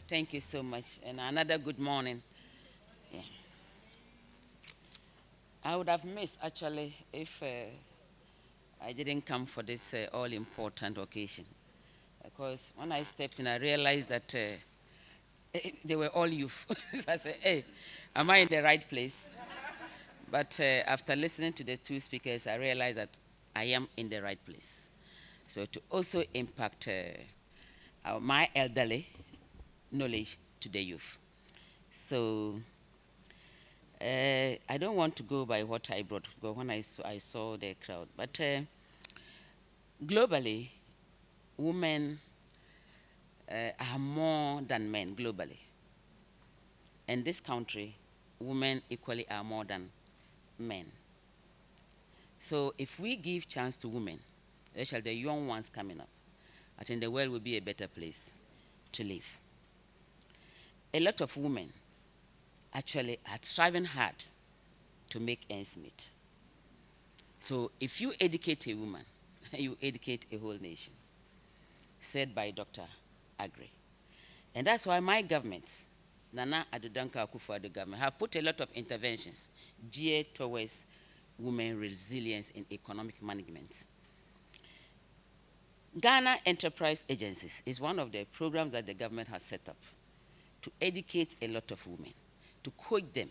Thank you so much. And another good morning. Yeah. I would have missed actually if I didn't come for this all important occasion. Because when I stepped in, I realized that they were all youth. So I said, hey, am I in the right place? But after listening to the two speakers, I realized that I am in the right place. So to also impact my elderly knowledge to the youth. So I don't want to go by what I brought because when I saw the crowd. But globally, women are more than men globally. In this country, women equally are more than men. So if we give chance to women, especially the young ones coming up, I think the world will be a better place to live. A lot of women actually are striving hard to make ends meet. So if you educate a woman, you educate a whole nation, said by Dr. Agri. And that's why my government, Nana Adudanka Akufo-Addo government, have put a lot of interventions geared towards women resilience in economic management. Ghana Enterprise Agencies is one of the programs that the government has set up to educate a lot of women, to coach them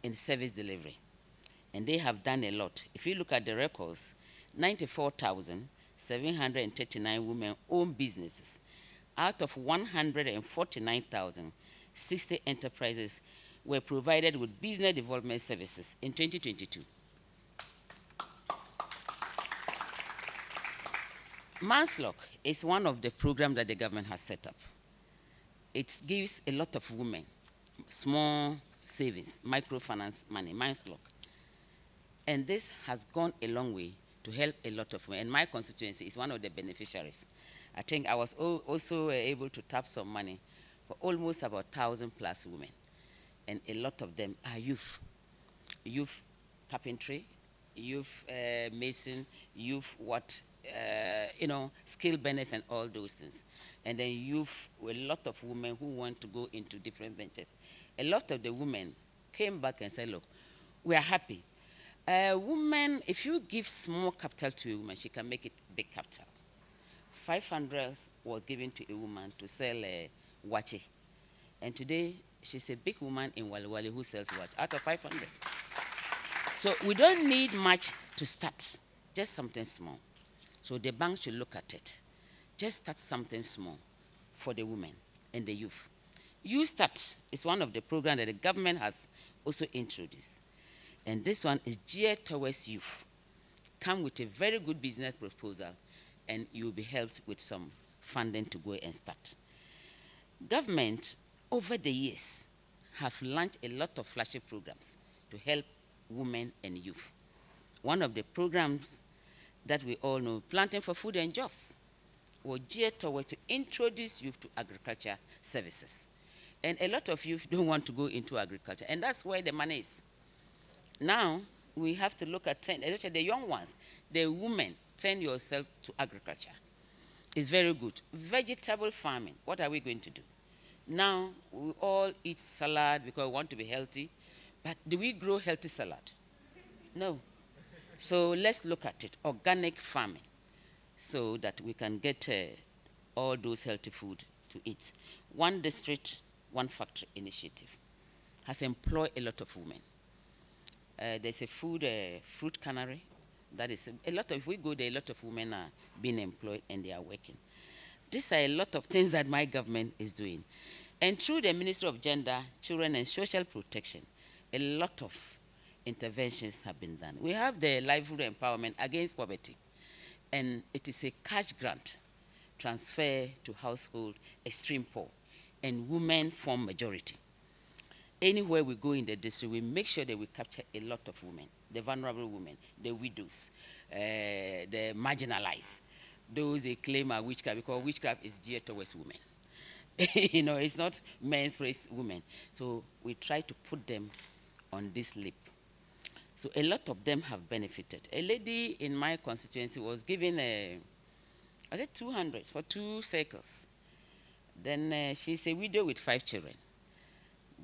in service delivery. And they have done a lot. If you look at the records, 94,739 women own businesses. Out of 149,060 enterprises were provided with business development services in 2022. Manslock is one of the programs that the government has set up. It gives a lot of women small savings, microfinance money, Manslock. And this has gone a long way to help a lot of women. And my constituency is one of the beneficiaries. I think I was also able to tap some money for almost about 1,000 plus women. And a lot of them are youth. Youth carpentry, youth mason, youth skill benders and all those things. And then youth, a lot of women who want to go into different ventures. A lot of the women came back and said, look, we are happy. Woman, if you give small capital to a woman, she can make it big capital. 500 was given to a woman to sell wache. And today, she's a big woman in Wali Wali who sells watch out of 500. So we don't need much to start, just something small. So the bank should look at it. Just start something small for the women and the youth. You Start is one of the programs that the government has also introduced. And this one is geared towards youth. Come with a very good business proposal, and you'll be helped with some funding to go and start. Government, over the years, have launched a lot of flashy programs to help women and youth. One of the programs that we all know, Planting for Food and Jobs, was geared towards to introduce youth to agriculture services. And a lot of youth don't want to go into agriculture, and that's where the money is. Now, we have to look at the young ones, the women, turn yourself to agriculture. It's very good. Vegetable farming, what are we going to do? Now, we all eat salad because we want to be healthy, but do we grow healthy salad? No. So let's look at it, organic farming, so that we can get all those healthy food to eat. One district, one factory initiative has employed a lot of women. There's a fruit cannery. That is a lot of, if we go there, a lot of women are being employed and they are working. These are a lot of things that my government is doing. And through the Ministry of Gender, Children and Social Protection, a lot of interventions have been done. We have the Livelihood Empowerment Against Poverty, and it is a cash grant transfer to household extreme poor, and women form majority. Anywhere we go in the district, we make sure that we capture a lot of women, the vulnerable women, the widows, the marginalized, those they claim are witchcraft, because witchcraft is geared towards women. It's not men's praise women. So we try to put them on this lip. So a lot of them have benefited. A lady in my constituency was given 200 for 2 cycles. Then she's a widow with 5 children.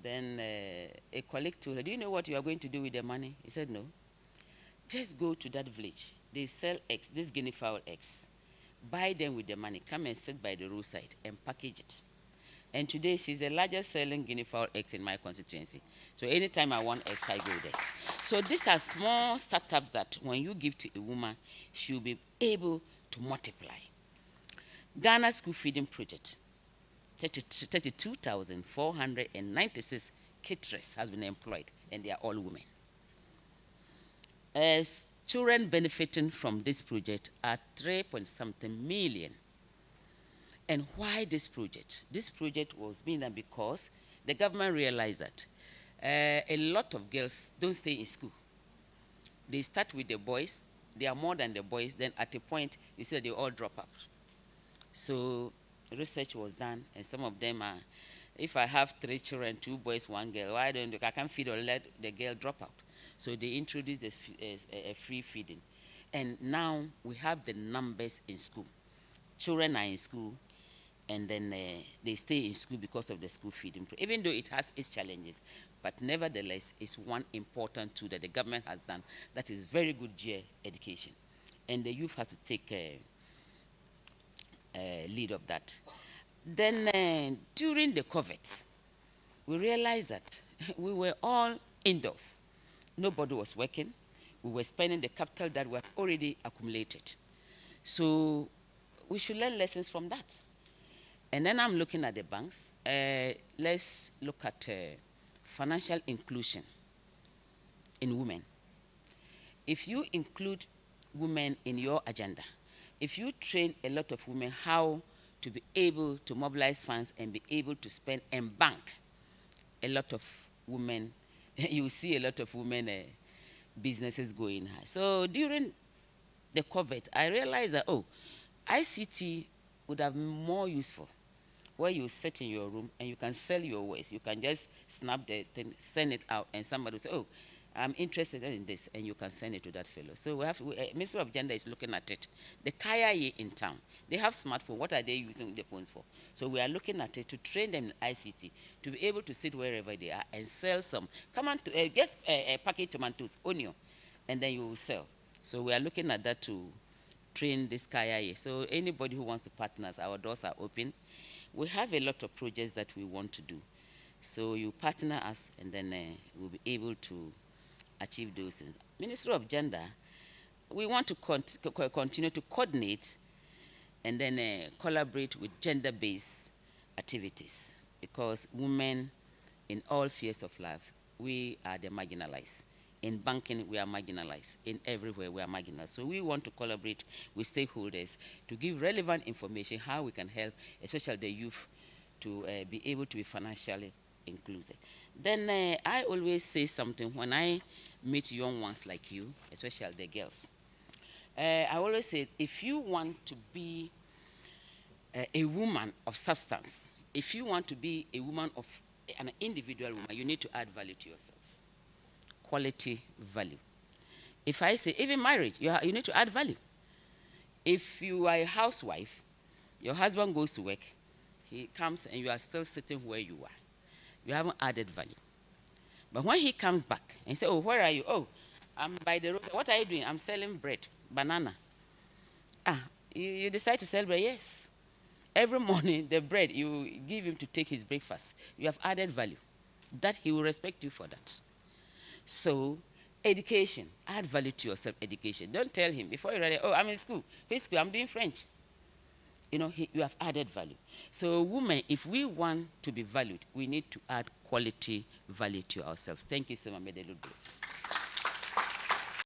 Then a colleague told her, do you know what you are going to do with the money? He said, no. Just go to that village. They sell eggs, these guinea fowl eggs. Buy them with the money. Come and sit by the roadside and package it. And today, she's the largest selling guinea fowl eggs in my constituency. So anytime I want eggs, I go there. So these are small startups that when you give to a woman, she'll be able to multiply. Ghana School Feeding Project, 32,496 caterers has been employed, and they are all women. As children benefiting from this project are 3-point-something million. And why this project? This project was being done because the government realized that a lot of girls don't stay in school. They start with the boys. They are more than the boys. Then at a point, you see they all drop out. So research was done, and some of them are, if I have 3 children, 2 boys, 1 girl, why don't I can't feed or let the girl drop out? So they introduced a free feeding. And now we have the numbers in school. Children are in school, and then they stay in school because of the school feeding. Even though it has its challenges, but nevertheless, it's one important tool that the government has done that is very good year education. And the youth has to take lead of that. Then during the COVID, we realized that we were all indoors. Nobody was working. We were spending the capital that we have already accumulated. So we should learn lessons from that. And then I'm looking at the banks. Let's look at financial inclusion in women. If you include women in your agenda, if you train a lot of women how to be able to mobilize funds and be able to spend and bank, a lot of women, you see a lot of women businesses going high. So during the COVID, I realized that, ICT would have been more useful, where you sit in your room and you can sell your wares. You can just snap the thing, send it out, and somebody will say, I'm interested in this, and you can send it to that fellow. So we have, Ministry of Gender is looking at it. The Kaya in town, they have smartphone. What are they using the phones for? So we are looking at it to train them in ICT, to be able to sit wherever they are and sell some. Come on, just package tomatoes, onion, and then you will sell. So we are looking at that to train this Kaya. So anybody who wants to partner us, our doors are open. We have a lot of projects that we want to do. So you partner us, and then we'll be able to achieve those things. Ministry of Gender, we want to continue to coordinate and then collaborate with gender-based activities, because women in all spheres of life, we are the marginalized. In banking, we are marginalized. In everywhere, we are marginalized. So we want to collaborate with stakeholders to give relevant information how we can help, especially the youth, to be able to be financially inclusive. Then I always say something when I meet young ones like you, especially the girls. I always say, if you want to be a woman of substance, if you want to be a woman of an individual woman, you need to add value to yourself. Quality value. If I say, even marriage, you need to add value. If you are a housewife, your husband goes to work, he comes and you are still sitting where you are. You haven't added value. But when he comes back and say, where are you? I'm by the road. What are you doing? I'm selling bread, banana. You decide to sell bread? Yes. Every morning, the bread, you give him to take his breakfast. You have added value. That he will respect you for that. So, education, add value to yourself, education. Don't tell him before you're ready, I'm in school. Which school? I'm doing French. You have added value. So women, if we want to be valued, we need to add quality value to ourselves. Thank you so much. May the Lord bless you.